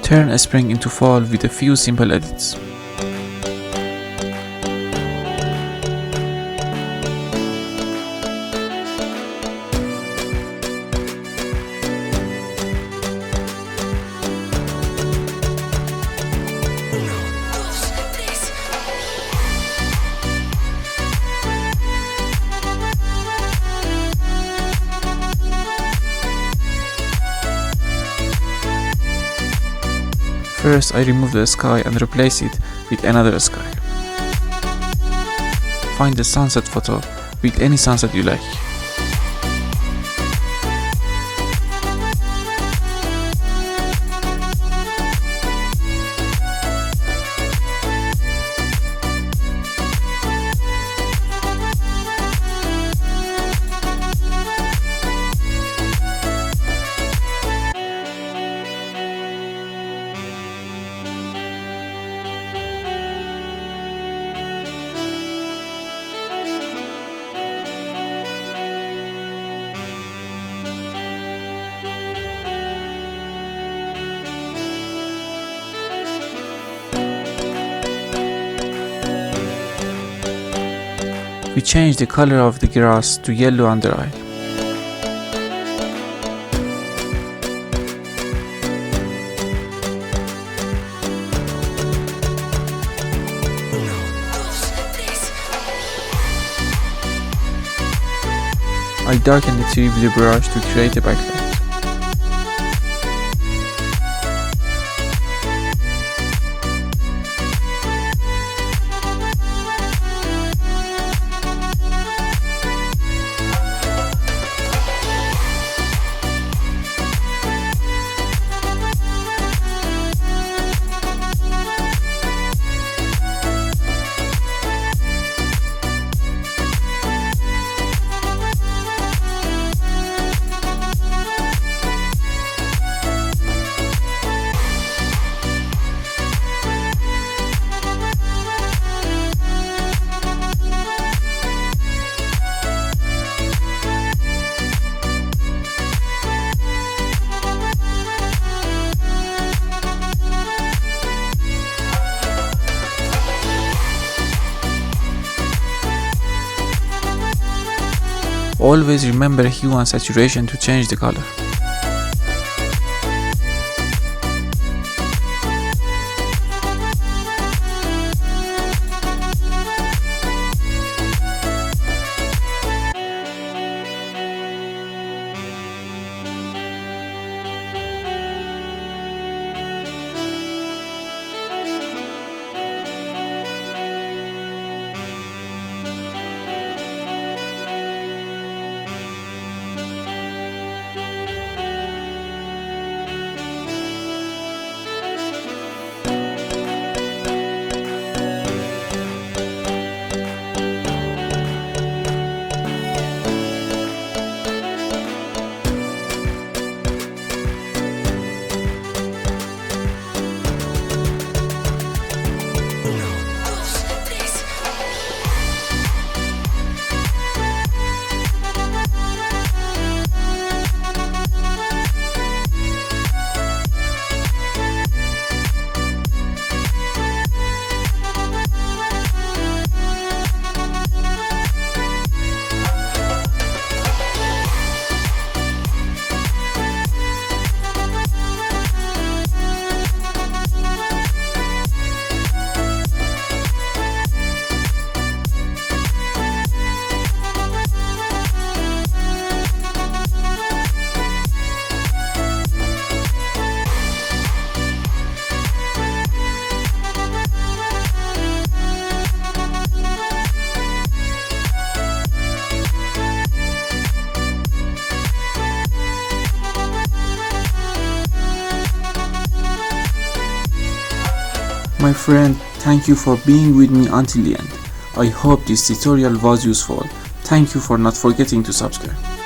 Turn spring into fall with a few simple edits. First, I remove the sky and replace it with another sky. Find the sunset photo with any sunset you like. We change the color of the grass to yellow and dry. I darken the tree with a brush to create a backlight. Always remember hue and saturation to change the color. My friend, thank you for being with me until the end. I hope this tutorial was useful. Thank you for not forgetting to subscribe.